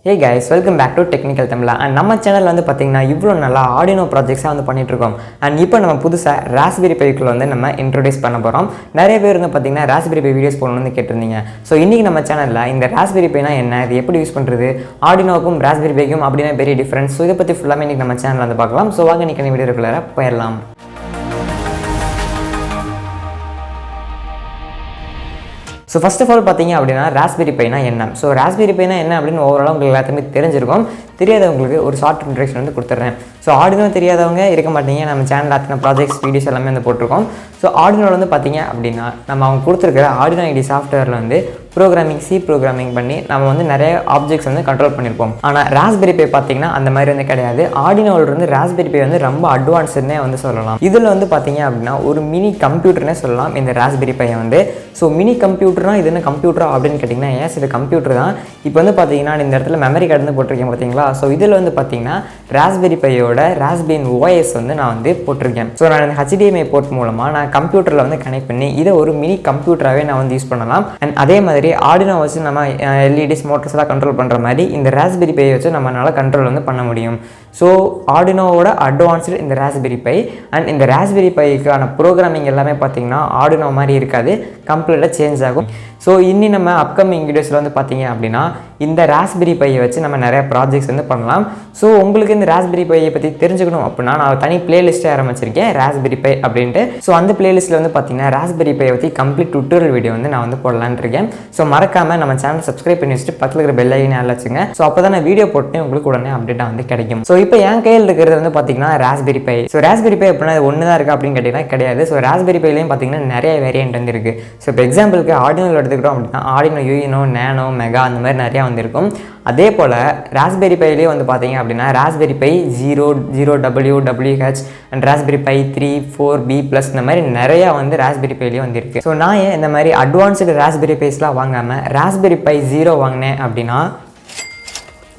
Hey guys, welcome back to Technical Tamizha. And நம்ம சேனல்ல வந்து பாத்தீங்கன்னா இவ்ளோ நல்லா ஆர்டினோ ப்ராஜெக்ட்ஸா வந்து பண்ணிட்டு இருக்கோம். And இப்போ நம்ம புதுசா ராஸ்பெரி பைக்குள்ள வந்து நம்ம இன்ட்ரோ듀ce பண்ண போறோம். நிறைய பேர் வந்து பாத்தீங்கன்னா ராஸ்பெரி பை வீடியோஸ் போடணும்னு கேட்டிருந்தீங்க. சோ இன்னைக்கு நம்ம சேனல்ல இந்த ராஸ்பெரி பைனா என்ன, இது எப்படி யூஸ் பண்றது, ஆர்டினோக்கும் ராஸ்பெரி பைக்கும் அப்படினா பெரிய டிஃபரன்ஸ். சோ இத பத்தி ஃபுல்லாமே இன்னைக்கு நம்ம சேனல்ல வந்து பார்க்கலாம். சோ வாங்க இன்னைக்கு வீடியோக்குள்ள போயிரலாம். So first of all பாத்தீங்க அப்படினா ராஸ்பெரி பைனா என்ன? So ராஸ்பெரி பைனா என்ன அப்படினு ஓவராலா உங்களுக்கு எல்லாத்துக்குமே தெரிஞ்சிருக்கும். தெரியாதவங்களுக்கு ஒரு ஷார்ட் இன்ட்ரோடக்ஷன் வந்து கொடுத்துறேன். So ஆர்டினோ தெரியாதவங்க இருக்க மாட்டீங்க. நம்ம சேனல்ல அத்தனை ப்ராஜெக்ட்ஸ் வீடியோஸ் எல்லாமே வந்து போட்டுருக்கோம். So ஆர்டினோல வந்து பாத்தீங்க அப்படினா நம்ம அவங்க கொடுத்திருக்கிற ஆர்டினோ ஐடி சாஃப்ட்வேர்ல வந்து ப்ரோகிராமிங் சி ப்ரோகிராமிங் பண்ணி நம்ம வந்து நிறைய ஆப்ஜெக்ட்ஸ் வந்து கண்ட்ரோல் பண்ணிருப்போம். ஆனா ராஸ்பெரி பை பாத்தீங்கன்னா அந்த மாதிரி வந்து கிடையாது. ஆர்டினோல இருந்து ராஸ்பெரி பை வந்து ரொம்ப அட்வான்ஸ்ட்னே வந்து சொல்லலாம். இதுல வந்து பாத்தீங்க அப்படினா ஒரு மினி கம்ப்யூட்டர்னே சொல்லலாம் இந்த ராஸ்பெரி பை வந்து. சோ மினி கம்ப்யூட்டர்னா இது என்ன கம்ப்யூட்டரா அப்படின்னு கேட்டிங்கன்னா எஸ் இது கம்ப்யூட்டர் தான். இப்போ வந்து பாத்தீங்கன்னா இந்த இடத்துல மெமரி கார்டு வந்து போட்டிருக்கேன் பாத்தீங்களா. சோ இதுல வந்து பாத்தீங்கன்னா ராஸ்பெரி பையோட ராஸ்பெரி OS வந்து நான் வந்து போட்டிருக்கேன். சோ நான் இந்த HDMI போர்ட் மூலமா நான் கம்ப்யூட்டர்ல வந்து கனெக்ட் பண்ணி இதை ஒரு மினி கம்ப்யூட்டராகவே நான் வந்து யூஸ் பண்ணலாம். அண்ட் அதே மாதிரி ஆர்டினோ வச்சு நம்ம LEDs மோட்டர்ஸ் எல்லாம் கண்ட்ரோல் பண்ற மாதிரி இந்த ராஸ்பெரி பை வச்சு நம்மளால கண்ட்ரோல் வந்து பண்ண முடியும். ஸோ ஆர்டினோவோட அட்வான்ஸ்டு இந்த ராஸ்பெரி பை. அண்ட் இந்த ராஸ்பெரி பைக்கான ப்ரோக்ராமிங் எல்லாமே பார்த்தீங்கன்னா ஆர்டினோ மாதிரி இருக்காது, கம்ப்ளீட்டாக சேஞ்ச் ஆகும். ஸோ இன்னி நம்ம அப்கமிங் வீடியோஸில் வந்து பார்த்தீங்க அப்படின்னா இந்த ராஸ்பெரி பையை வச்சு நம்ம நிறைய ப்ராஜெக்ட்ஸ் வந்து பண்ணலாம். ஸோ உங்களுக்கு இந்த ராஸ்பெரி பையை பற்றி தெரிஞ்சுக்கணும் அப்படின்னா நான் தனி பிளேலிஸ்ட்டே ஆரம்பிச்சிருக்கேன் ராஸ்பெரி பை அப்படின்ட்டு. ஸோ அந்த பிளேலிஸ்ட்டில் வந்து பார்த்தீங்கன்னா ராஸ்பெரி பையை பற்றி கம்ப்ளீட் டுட்டோரியல் வீடியோ வந்து நான் வந்து போடலான்னு இருக்கேன். ஸோ மறக்காமல் நம்ம சேனல் சப்ஸ்கிரைப் பண்ணி வச்சுட்டு பக்கத்தில் இருக்கிற பெல் ஐக்கனை அழைச்சுங்க. ஸோ அப்போ தான் நான் வீடியோ போட்டு உங்களுக்கு உடனே அப்டேட்டாக வந்து கிடைக்கும். ஸோ இப்போ என் கையில் இருக்கிறது வந்து பார்த்தீங்கன்னா Raspberry Pi. So Raspberry Pi அப்படின்னா அது ஒன்று தான் இருக்குது அப்படின்னு கேட்டிங்கன்னா கிடையாது. ஸோ ராஸ்பெரி பைலையும் பார்த்தீங்கன்னா நிறைய வேரியன்ட் வந்து இருக்குது. ஸோ இப்போ எக்ஸாம்பிளுக்கு ஆர்டினோவில் எடுத்துக்கிட்டோம் அப்படின்னா ஆர்டினோ யூனோ, நேனோ, மெகா அந்த மாதிரி நிறையா வந்து இருக்கும். அதே போல் ராஸ்பெரி பைலேயே வந்து பார்த்தீங்க அப்படின்னா Raspberry Pi 0, 0W, WH and Raspberry Pi 3, 4B+ இந்த மாதிரி நிறையா வந்து ராஸ்பெரி பைலேயே வந்து இருக்குது. ஸோ நான் ஏன் இந்த மாதிரி அட்வான்ஸ்டு ராஸ்பெரி பைஸ்லாம் வாங்காமல் ராஸ்பெரி பை 0 வாங்கினேன் அப்படின்னா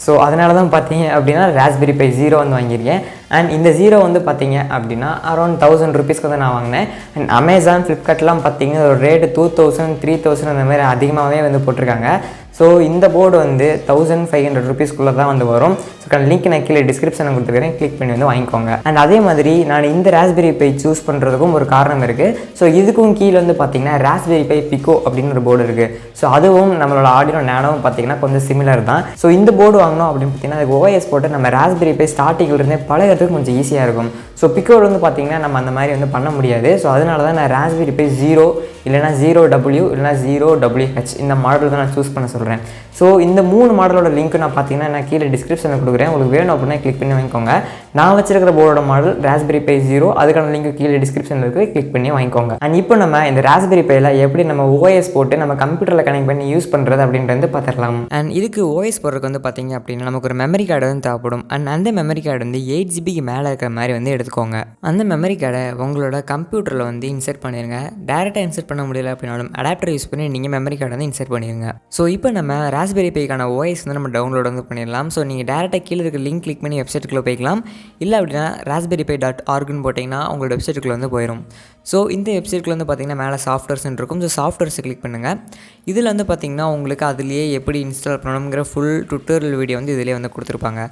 ஸோ அதனால தான் பார்த்தீங்க அப்படின்னா ராஸ்பெரி பை 0 வந்து வாங்கியிருக்கேன். அண்ட் இந்த 0 வந்து பார்த்தீங்க அப்படின்னா அரௌண்ட் 1000 ருபீஸ்க்கு வந்து நான் வாங்கினேன். அண்ட் அமேசான், ஃப்ளிப்கார்ட்லாம் பார்த்தீங்கன்னா ஒரு ரேட்டு 2000, 3000 அந்த மாதிரி அதிகமாகவே வந்து போட்டிருக்காங்க. ஸோ இந்த போர்டு வந்து 1500 ருபீஸ்க்குள்ளே தான் வந்து வரும். ஸோ லிங்க் நான் கீழே டிஸ்கிரிப்ஷனில் கொடுத்துருக்கேன், கிளிக் பண்ணி வந்து வாங்கிக்கோங்க. அண்ட் அதே மாதிரி நான் இந்த ராஸ்பெரி பை சூஸ் பண்ணுறதுக்கும் ஒரு காரணம் இருக்குது. ஸோ இதுக்கும் கீழே வந்து பார்த்தீங்கன்னா ராஸ்பெரி பை பிகோ அப்படின்னு ஒரு போர்டு இருக்குது. ஸோ அதுவும் நம்மளோட ஆர்டினோ நேனோவும் பார்த்தீங்கன்னா கொஞ்சம் சிமிலர் தான். ஸோ இந்த போர்டு வாங்கணும் அப்படின்னு பார்த்தீங்கன்னா அதுக்கு OS போட்டு நம்ம ராஸ்பெரி பை ஸ்டார்டிங்லேருந்தே பழகிறதுக்கு கொஞ்சம் ஈஸியாக இருக்கும். ஸோ பிக்கோவில் வந்து பார்த்தீங்கன்னா நம்ம அந்த மாதிரி வந்து பண்ண முடியாது. ஸோ அதனால தான் நான் ராஸ்பெரி பை 0 இல்லைனா 0W இல்லைனா 0WH இந்த மாடல் தான் நான் சூஸ் பண்ண சொல்கிறேன். ஸோ இந்த 3 மாடலோட லிங்க் நான் பார்த்தீங்கன்னா நான் கீழே டிஸ்கிரிப்ஷனில் கொடுக்குறேன். உங்களுக்கு வேணும் அப்படின்னா கிளிக் பண்ணி வாங்கிக்கோங்க. நான் வச்சிருக்கிற போர்டோட மாடல் ராஸ்பெரி பை 0, அதுக்கான லிங்க் கீழே டிஸ்கிரிப்ஷனில் இருக்குது, கிளிக் பண்ணி வாங்கிக்கோங்க. அண்ட் இப்போ நம்ம இந்த ராஸ்பெரி பையில் எப்படி நம்ம OS போட்டு நம்ம கம்ப்யூட்டரில் கனெக்ட் பண்ணி யூஸ் பண்ணுறது அப்படின்றது பார்த்துக்கலாம். அண்ட் இதுக்கு OS போடுறதுக்கு வந்து பார்த்தீங்க அப்படின்னா நமக்கு ஒரு மெமரி கார்டு வந்து தேவைப்படும். அண்ட் அந்த மெமரி கார்டு வந்து 8GB மேலே இருக்கிற மாதிரி வந்து எடுத்துக்கோங்க. அந்த மெமரி கார்டை உங்களோட கம்ப்யூட்டரில் வந்து இன்சர்ட் பண்ணிடுங்க. டேரெக்டாக இன்சர்ட் பண்ண முடியல அப்படின்னாலும் அடாப்டர் யூஸ் பண்ணி நீங்கள் மெமரி கார்டை வந்து இன்சர்ட் பண்ணிடுங்க. ஸோ இப்போ நம்ம ராஸ்பெரி பைக்கான OS வந்து நம்ம டவுன்லோட் வந்து பண்ணிடலாம். ஸோ நீங்கள் டேரெக்டாக கீழே இருக்க லிங்க் கிளிக் பண்ணி வெப்சைட்டுக்குள்ளே போய்க்கலாம். இல்லை அப்படின்னா raspberrypi.orgன்னு போட்டிங்கன்னா உங்களோட வெப்சைட்டுக்குள்ளே வந்து போயிடும். ஸோ இந்த வெப்சைட்டுக்குள்ள வந்து பார்த்தீங்கன்னா மேலே சாஃப்ட்வேர்ஸ்ன்னு இருக்கும். ஸோ சாஃப்ட்வேர்ஸை கிளிக் பண்ணுங்கள். இதில் வந்து பார்த்தீங்கன்னா உங்களுக்கு அதுலேயே எப்படி இன்ஸ்டால் பண்ணணுங்கிற ஃபுல் டுட்டோரியல் வீடியோ வந்து இதிலே வந்து கொடுத்துருப்பாங்க.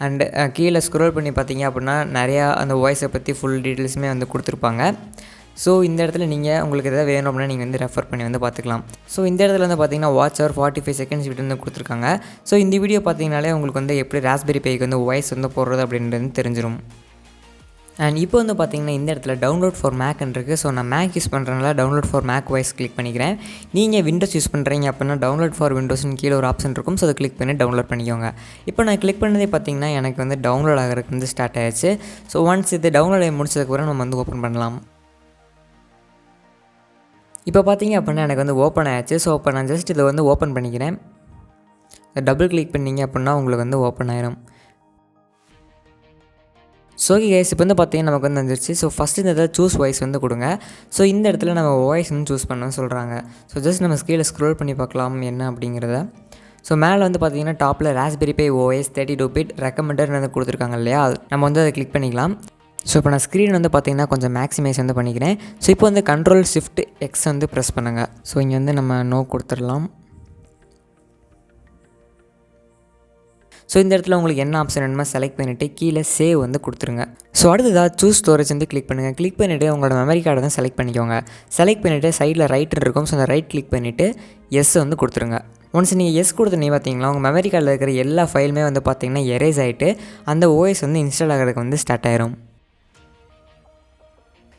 அண்ட் கீழே ஸ்க்ரோல் பண்ணி பார்த்தீங்க அப்படின்னா நிறையா அந்த OS-ஐ பற்றி ஃபுல் டீட்டெயில்ஸுமே வந்து கொடுத்துருப்பாங்க. ஸோ இந்த இடத்துல நீங்கள் உங்களுக்கு எதாவது வேணும் அப்படின்னா நீங்கள் வந்து ரெஃபர் பண்ணி வந்து பார்த்துக்கலாம். ஸோ இந்த இடத்துல வந்து பார்த்தீங்கன்னா வாட்ச் ஹவர் 45 செகண்ட்ஸ் விட்டு வந்து கொடுத்துருக்காங்க. ஸோ இந்த வீடியோ பார்த்தீங்கனாலே உங்களுக்கு வந்து எப்படி ராஸ்பெரி பைக்கு வந்து OS வந்து போடுறது அப்படின்றது தெரிஞ்சிடும். அண்ட் இப்போ வந்து பார்த்தீங்கன்னா இந்த இடத்துல டவுன்லோட் ஃபார் மேக்ன்னு இருக்குது. ஸோ நான் மேக் யூஸ் பண்ணுறதுனால download for Mac OS click பண்ணிக்கிறேன். நீங்கள் விண்டோஸ் யூஸ் பண்ணுறீங்க அப்படின்னா டவுன்லோட் ஃபார் விண்டோஸ்னு கீழே ஒரு ஆப்ஷன் இருக்கும். ஸோ அதை கிளிக் பண்ணி டவுன்லோட் பண்ணிக்கோங்க. இப்போ நான் கிளிக் பண்ணதே பார்த்தீங்கன்னா எனக்கு வந்து டவுன்லோட் ஆகிறதுக்கு வந்து ஸ்டார்ட் ஆயிடுச்சு. ஸோ ஒன்ஸ் இது டவுன்லோட் ஆகி முடிச்சதுக்கப்புறம் நம்ம வந்து ஓப்பன் பண்ணலாம். இப்போ பார்த்தீங்க அப்படின்னா எனக்கு வந்து ஓப்பன் ஆயிடுச்சு. ஸோ இப்போ நான் ஜஸ்ட் இதை வந்து ஓப்பன் பண்ணிக்கிறேன். டபுள் கிளிக் பண்ணிங்க அப்படின்னா உங்களுக்கு வந்து ஓப்பன் ஆயிரும். ஸோ கைஸ் இப்போ வந்து பார்த்தீங்கன்னா நமக்கு வந்து வந்துருச்சு. ஸோ ஃபஸ்ட்டு இந்த இதில் சூஸ் வாய்ஸ் வந்து கொடுங்க. ஸோ இந்த இடத்துல நம்ம வாய்ஸ் வந்து சூஸ் பண்ணணும்னு சொல்கிறாங்க. ஸோ ஜஸ்ட் நம்ம ஸ்க்ரீனில் ஸ்க்ரோல் பண்ணி பார்க்கலாம் என்ன அப்படிங்கிறத. ஸோ மேலே வந்து பார்த்தீங்கன்னா டாப்பில் ராஸ்பெரி பை OS 32-bit ரெக்கமெண்டட்னு வந்து கொடுத்துருக்காங்க இல்லையா, நம்ம வந்து அதை கிளிக் பண்ணிக்கலாம். ஸோ இப்போ நான் ஸ்க்ரீன் வந்து பார்த்தீங்கன்னா கொஞ்சம் மேக்ஸிமைஸ் வந்து பண்ணிக்கிறேன். ஸோ இப்போ வந்து Ctrl+Shift+X வந்து ப்ரெஸ் பண்ணுங்கள். ஸோ இங்கே வந்து நம்ம நோ கொடுத்துடலாம். ஸோ இந்த இடத்துல உங்களுக்கு என்ன ஆப்ஷன் வேணுமோ செலக்ட் பண்ணிவிட்டு கீழே சேவ் வந்து கொடுத்துருங்க. ஸோ அடுத்ததாக சூஸ் ஸ்டோரேஜ் வந்து கிளிக் பண்ணுங்கள். கிளிக் பண்ணிவிட்டு உங்களோட மெமரி கார்டை தான் செலக்ட் பண்ணிக்கோங்க. செலக்ட் பண்ணிவிட்டு சைடில் ரைட் இருக்கும். ஸோ அந்த ரைட் கிளிக் பண்ணிவிட்டு எஸ் வந்து கொடுத்துருங்க. ஒன்ஸ் நீங்கள் எஸ் கொடுத்துனே பார்த்தீங்கன்னா உங்கள் மெமரி கார்டில் இருக்கிற எல்லா ஃபைலுமே வந்து பார்த்தீங்கன்னா எரேஸ் ஆகிட்டு அந்த ஓஎஸ் வந்து இன்ஸ்டால் ஆகிறதுக்கு வந்து ஸ்டார்ட் ஆயிரும்.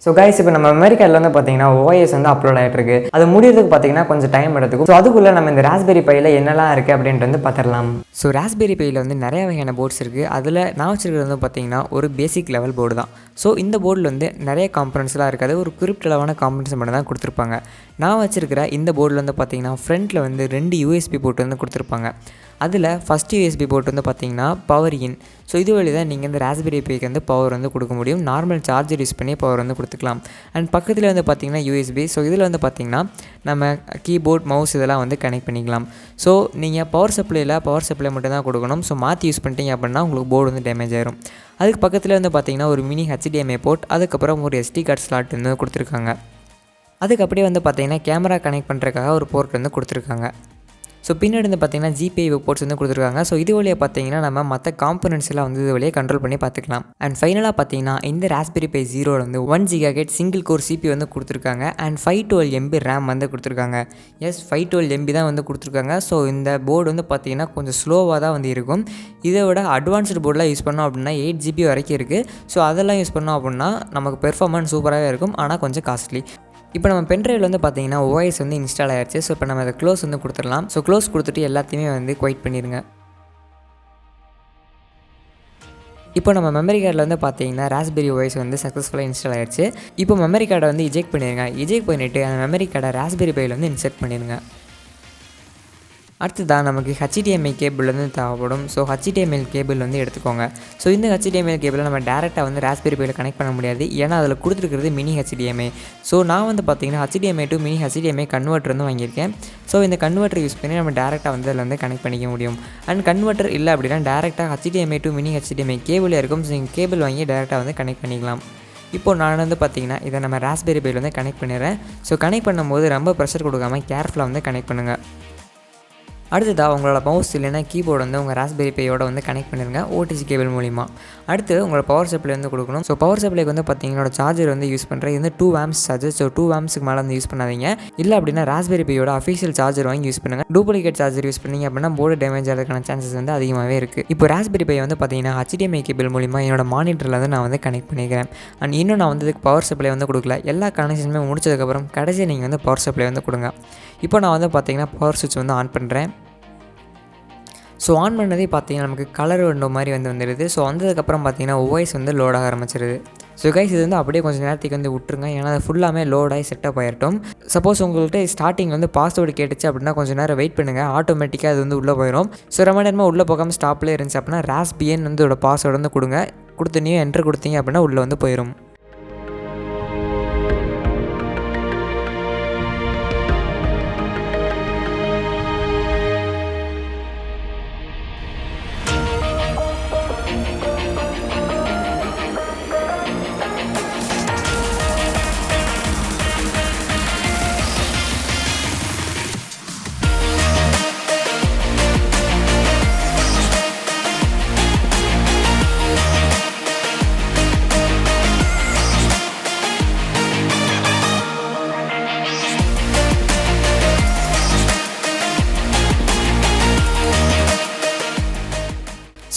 ஸோ கைஸ் இப்போ நம்ம மெமரி கார்டில் வந்து பார்த்தீங்கன்னா ஓஎஸ் வந்து அப்லோட் ஆகிட்டு இருக்கு. அது முடியறதுக்கு பார்த்தீங்கன்னா கொஞ்சம் டைம் எடுத்துக்கும். ஸோ அதுக்குள்ளே நம்ம இந்த ராஸ்பெரி பையில் என்னெல்லாம் இருக்குது அப்படின்ட்டு வந்து பார்த்துடலாம். ஸோ ராஸ்பெரி பையில் வந்து நிறைய வகையான போர்ட்ஸ் இருக்குது. அதில் நான் வச்சுருக்கிறது வந்து பார்த்தீங்கன்னா ஒரு பேசிக் லெவல் போர்டு தான். ஸோ இந்த போர்டில் வந்து நிறைய காம்பனன்ட்ஸ்லாம் இருக்காது. ஒரு குறிப்பிட்ட காம்பனன்ட்ஸ் மட்டும் தான் கொடுத்துருப்பாங்க. நான் வச்சுருக்கிற இந்த போர்டில் வந்து பார்த்தீங்கன்னா ஃப்ரண்ட்டில் வந்து 2 யூஎஸ்பி போர்ட் வந்து கொடுத்துருப்பாங்க. அதில் ஃபஸ்ட்டு யூஎஸ்பி போர்ட் வந்து பார்த்தீங்கன்னா பவர் இன். ஸோ இது வழி தான் நீங்கள் இந்த ராஸ்பெரி பைக்கு வந்து பவர் வந்து கொடுக்க முடியும். நார்மல் சார்ஜர் யூஸ் பண்ணி பவர் வந்து கொடுத்துக்கலாம். அண்ட் பக்கத்தில் வந்து பார்த்தீங்கன்னா யூஎஸ்பி. ஸோ இதில் வந்து பார்த்தீங்கன்னா நம்ம கீபோர்ட் மவுஸ் இதெல்லாம் வந்து கனெக்ட் பண்ணிக்கலாம். ஸோ நீங்கள் பவர் சப்ளை மட்டும் தான் கொடுக்கணும். ஸோ மாற்றி யூஸ் பண்ணிட்டீங்க அப்படின்னா உங்களுக்கு போர்டு வந்து டேமேஜ் ஆயிரும். அதுக்கு பக்கத்தில் வந்து பார்த்தீங்கன்னா ஒரு மினி HDMI போர்ட், அதுக்கப்புறம் ஒரு SD கார்டு ஸ்லாட் வந்து கொடுத்துருக்காங்க. அதுக்கு அப்படியே வந்து பார்த்தீங்கன்னா கேமரா கனெக்ட் பண்ணுறதுக்காக ஒரு போர்ட் வந்து கொடுத்துருக்காங்க. ஸோ பின்னாடி வந்து பார்த்தீங்கன்னா GPIO போர்ட்ஸ் வந்து கொடுத்துருக்காங்க. ஸோ இது வழியாக பார்த்தீங்கன்னா நம்ம மற்ற காம்பனன்ட்ஸ் எல்லாம் வந்து இது வழியாக கண்ட்ரோல் பண்ணி பார்த்துக்கலாம். அண்ட் ஃபைனலாக பார்த்தீங்கன்னா இந்த ராஸ்பெரி பை 0 வந்து 1 GHz சிங்கிள் கோர் CPU வந்து கொடுத்துருக்காங்க. அண்ட் 512 MB ரேம் வந்து கொடுத்துருக்காங்க. எஸ் 512 MB தான் வந்து கொடுத்துருக்காங்க. ஸோ இந்த போர்டு வந்து பார்த்தீங்கன்னா கொஞ்சம் ஸ்லோவாக தான் வந்து இருக்கும். இதை விட அட்வான்ஸ்டு போர்டெலாம் யூஸ் பண்ணோம் அப்படின்னா 8 GB வரைக்கும் இருக்குது. ஸோ அதெல்லாம் யூஸ் பண்ணோம் அப்படின்னா நமக்கு பெர்ஃபார்மன்ஸ் சூப்பராகவே இருக்கும். ஆனால் கொஞ்சம் காஸ்ட்லி. இப்போ நம்ம பென்ட்ரைவில் வந்து பார்த்தீங்கன்னா ஓஎஸ் வந்து இன்ஸ்டால் ஆகிடுச்சு. ஸோ இப்போ நம்ம அதை க்ளோஸ் வந்து கொடுத்துடலாம். ஸோ க்ளோஸ் கொடுத்துட்டு எல்லாத்தையுமே வந்து குவைட் பண்ணிடுங்க. இப்போ நம்ம மெமரி கார்டில் வந்து பார்த்தீங்கன்னா ராஸ்பெரி ஓஎஸ் வந்து சக்ஸஸ்ஃபுல்லாக இன்ஸ்டால் ஆகிடுச்சு. இப்போ மெமரி கார்டை வந்து இஜெக்ட் பண்ணிடுங்க. இஜெக்ட் பண்ணிவிட்டு அந்த மெமரி கார்டை ராஸ்பெரி பையில் வந்து இன்சர்ட் பண்ணிடுங்க. அடுத்ததாக நமக்கு HDMI கேபிள் வந்து தேவைப்படும். ஸோ HDMI கேபிள் வந்து எடுத்துக்கோங்க. ஸோ இந்த HDMI கேபிளை நம்ம டேரெக்டாக வந்து ராஸ்பெரி பையில் கனெக்ட் பண்ண முடியாது. ஏன்னா அதில் கொடுத்துருக்கிறது மினி HDMI. ஸோ நான் வந்து பார்த்தீங்கன்னா HDMI to mini HDMI converter வந்து வாங்கியிருக்கேன். ஸோ இந்த கன்வெர்ட்டர் யூஸ் பண்ணி நம்ம டேரெக்டாக வந்து அதில் வந்து கனெக்ட் பண்ணிக்க முடியும். அண்ட் கன்வெர்ட்டர் இல்லை அப்படின்னா டேரெக்டாக HDMI to mini HDMI cable இருக்கும். ஸோ நீங்கள் கேபிள் வாங்கி டேரெக்டாக வந்து கனெக்ட் பண்ணிக்கலாம். இப்போது நான் வந்து பார்த்தீங்கன்னா இதை நம்ம ராஸ்பெரி பையில் வந்து கனெக்ட் பண்ணிடுறேன். ஸோ கனெக்ட் பண்ணும்போது ரொம்ப ப்ரெஷர் கொடுக்காமல் கேர்ஃபுல்லாக வந்து கனெக்ட் பண்ணுங்கள். அடுத்ததாக உங்களோட மவுஸ் இல்லைன்னா கீபோர்டு வந்து உங்கள் ராஸ்பெரி பையோட வந்து கனெக்ட் பண்ணிடுங்க OTG கேபிள் மூலிமா. அடுத்து உங்களோட பவர் சப்ளை வந்து கொடுக்கணும். ஸோ பவர் சப்ளைக்கு வந்து பார்த்தீங்கன்னா சார்ஜர் வந்து யூஸ் பண்ணுறேன். இது வந்து 2 amps சார்ஜர். ஸோ 2 ampsக்கு மேலே வந்து யூஸ் பண்ணாதீங்க. இல்லை அப்படின்னா ராஸ்பெரி பையோட அஃபிஷியல் சார்ஜர் வாங்கி யூஸ் பண்ணுங்கள். டூப்ளிகேட் சார்ஜர் யூஸ் பண்ணிங்க அப்படின்னா போர்டு டேமேஜ் ஆகிறதுக்கான சான்சஸ் வந்து அதிகமாகவே இருக்குது. இப்போ ராஸ்பெரி பை வந்து பார்த்தீங்கன்னா HDMI கேபிள் மூலிமா என்னோட மானிட்டரில் வந்து நான் வந்து கனெக்ட் பண்ணிக்கிறேன். அண்ட் இன்னும் நான் வந்து இதுக்கு பவர் சப்ளை வந்து கொடுக்கல. எல்லா கனெக்ஷனுமே முடிச்சதுக்கப்புறம் கடைசியாக நீங்கள் வந்து பவர் சப்ளை வந்து கொடுங்க. இப்போ நான் வந்து பார்த்தீங்கன்னா பவர் சுவிட்ச் வந்து ஆன் பண்ணுறேன். ஸோ ஆன் பண்ணதே பார்த்தீங்கன்னா நமக்கு கலர் விண்டோ மாதிரி வந்து வந்துடுது. ஸோ வந்ததுக்கப்புறம் பார்த்தீங்கன்னா ஓஎஸ் வந்து லோட் ஆக ஆரம்பிச்சிருது. ஸோ கைஸ் இது வந்து அப்படியே கொஞ்சம் நேரத்துக்கு வந்து விட்டுருங்க. ஏன்னா அது ஃபுல்லாமே லோடாகி செட்டப் ஆகிட்டோம். சப்போஸ் உங்கள்கிட்ட ஸ்டார்டிங் வந்து பாஸ்வேர்டு கேட்டுச்சு அப்படின்னா கொஞ்சம் நேரம் வெயிட் பண்ணுங்கள். ஆட்டோமேட்டிக்காக அது வந்து உள்ளே போயிடும். ஸோ ரொம்ப நேரமாக உள்ளே போகாமல் ஸ்டாப்லேயே இருந்துச்சு அப்படின்னா ராஸ்பியன் வந்து இதோட பாஸ்வேர்டு வந்து கொடுத்து நீங்கள் என்ட்ரு கொடுத்தீங்க அப்படின்னா உள்ளே வந்து போயிடும்.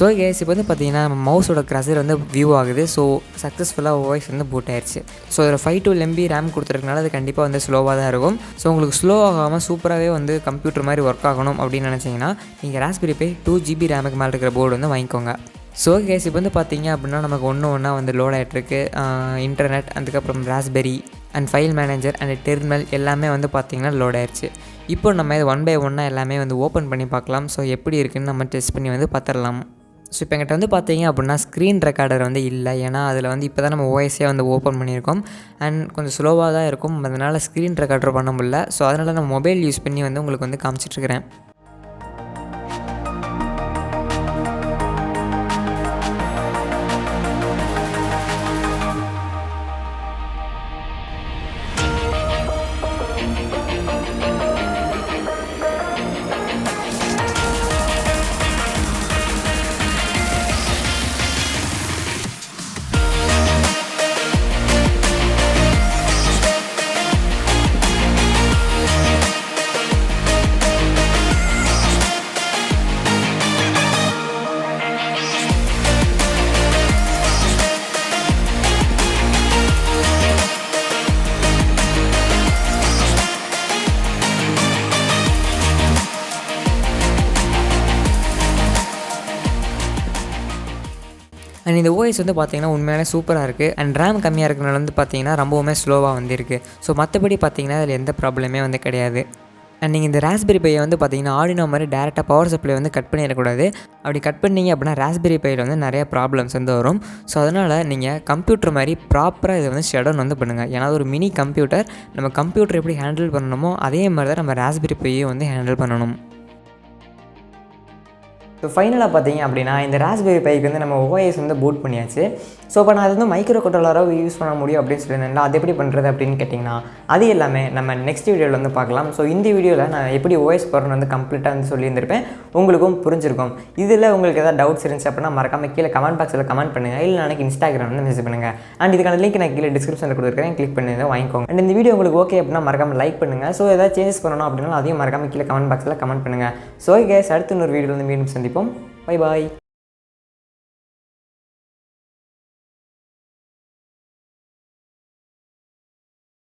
ஸோ கேஸ் இப்போ வந்து பார்த்தீங்கன்னா மவுஸோட க்ரஷர் வந்து வியூ ஆகுது. ஸோ சக்ஸஸ்ஃபுல்லாக ஓஎஸ் வந்து பூட் ஆயிடுச்சு. ஸோ இதில் 512 MB ரேம் கொடுத்துருக்கனால அது கண்டிப்பாக வந்து ஸ்லோவாக தான் இருக்கும். ஸோ உங்களுக்கு ஸ்லோ ஆகாமல் சூப்பராகவே வந்து கம்ப்யூட்டர் மாதிரி ஒர்க் ஆகணும் அப்படின்னு நினச்சிங்கன்னா நீங்கள் ராஸ்பெரி பை 2 GB ரேமுக்கு மேலே இருக்கிற போர்டு வந்து வாங்கிக்கோங்க. ஸோ கேஸ் இப்போ வந்து பார்த்தீங்க அப்படின்னா நமக்கு ஒன்றா வந்து லோட் ஆகிட்டுருக்கு. இன்டர்நெட், அதுக்கப்புறம் raspberry and file manager and terminal எல்லாமே வந்து பார்த்திங்கன்னா லோட் ஆயிடுச்சு. இப்போ நம்ம இது 1 by 1 எல்லாமே வந்து ஓப்பன் பண்ணி பார்க்கலாம். ஸோ எப்படி இருக்குதுன்னு நம்ம டெஸ்ட் பண்ணி வந்து பார்த்துடலாம். ஸோ இப்போ எங்கிட்ட வந்து பார்த்தீங்க அப்படின்னா ஸ்க்ரீன் ரெக்கார்டர் வந்து இல்லை. ஏன்னா அதில் வந்து இப்போ தான் நம்ம ஓஎஸ்ஸே வந்து ஓப்பன் பண்ணியிருக்கோம். அண்ட் கொஞ்சம் ஸ்லோவாக தான் இருக்கும். அதனால் ஸ்க்ரீன் ரெக்கார்டர் பண்ண முடியல. ஸோ அதனால் நான் மொபைல் யூஸ் பண்ணி வந்து உங்களுக்கு வந்து காமிச்சிட்ருக்கிறேன். அண்ட் இந்த ஓஎஸ் வந்து பார்த்தீங்கன்னா உண்மையாலே சூப்பராக இருக்குது. அண்ட் ரேம் கம்மியாக இருக்கிறனால வந்து பார்த்தீங்கன்னா ரொம்பவுமே ஸ்லோவாக வந்துருக்கு. ஸோ மற்றபடி பார்த்தீங்கன்னா அதில் எந்த ப்ராப்ளமே வந்து கிடையாது. அண்ட் நீங்கள் இந்த ராஸ்பெரி பையை வந்து பார்த்தீங்கன்னா ஆர்டினோ மாதிரி டேரெக்டாக பவர் சப்ளை வந்து கட் பண்ணிடக்கூடாது. அப்படி கட் பண்ணிங்க அப்படின்னா ராஸ்பெரி பையில் வந்து நிறைய ப்ராப்ளம்ஸ் வந்து வரும். ஸோ அதனால் நீங்கள் கம்ப்யூட்டர் மாதிரி ப்ராப்பராக இதை வந்து ஷட் வந்து பண்ணுங்கள். ஏன்னா ஒரு மினி கம்ப்யூட்டர், நம்ம கம்ப்யூட்டர் எப்படி ஹேண்டில் பண்ணணுமோ அதே மாதிரி தான் நம்ம ராஸ்பெரி பையை வந்து ஹேண்டில் பண்ணணும். ஸோ ஃபைனலாக பார்த்தீங்க அப்படின்னா இந்த ராஸ்பெரி பைக்கு வந்து நம்ம ஓஎஸ் வந்து பூட் பண்ணியாச்சு. ஸோ இப்போ நான் அது வந்து மைக்ரோ கண்ட்ரோலராக யூஸ் பண்ண முடியும் அப்படின்னு சொல்லியிருந்தேன். அது எப்படி பண்ணுறது அப்படின்னு கேட்டிங்கன்னா அது எல்லாமே நம்ம நெக்ஸ்ட் வீடியோவில் வந்து பார்க்கலாம். ஸோ இந்த வீடியோவில் நான் எப்படி ஓஎஸ் போடுறேன்னு வந்து கம்ப்ளீட்டாக வந்து சொல்லியிருந்திருப்பேன். உங்களுக்கும் புரிஞ்சிருக்கும். இதில் உங்களுக்கு ஏதாவது டவுட்ஸ் இருந்துச்சு அப்படின்னா மறக்காமல் கீழே கமெண்ட் பாக்ஸில் கமெண்ட் பண்ணுங்கள். இல்லை எனக்கு இன்ஸ்டாகிராம் வந்து மெசேஜ் பண்ணுங்கள். அண்ட் இதுக்கான லிங்க் நான் கீழே டிஸ்கிரிப்ஷனில் கொடுத்துருக்கேன், கிளிக் பண்ணி வாங்கிக்கோங்க. அண்ட் இந்த வீடியோ உங்களுக்கு ஓகே அப்படின்னா மறக்காமல் லைக் பண்ணுங்கள். ஸோ ஏதாவது சேஞ்சஸ் பண்ணணும் அப்படின்னா அதையும் மறக்காமல் கீழே கமெண்ட் பாக்ஸில் கமெண்ட் பண்ணுங்கள். ஸோ கேஸ் அடுத்த இன்னொரு வீடியோவில் வந்து மீண்டும் சந்திப்போம். Bye bye.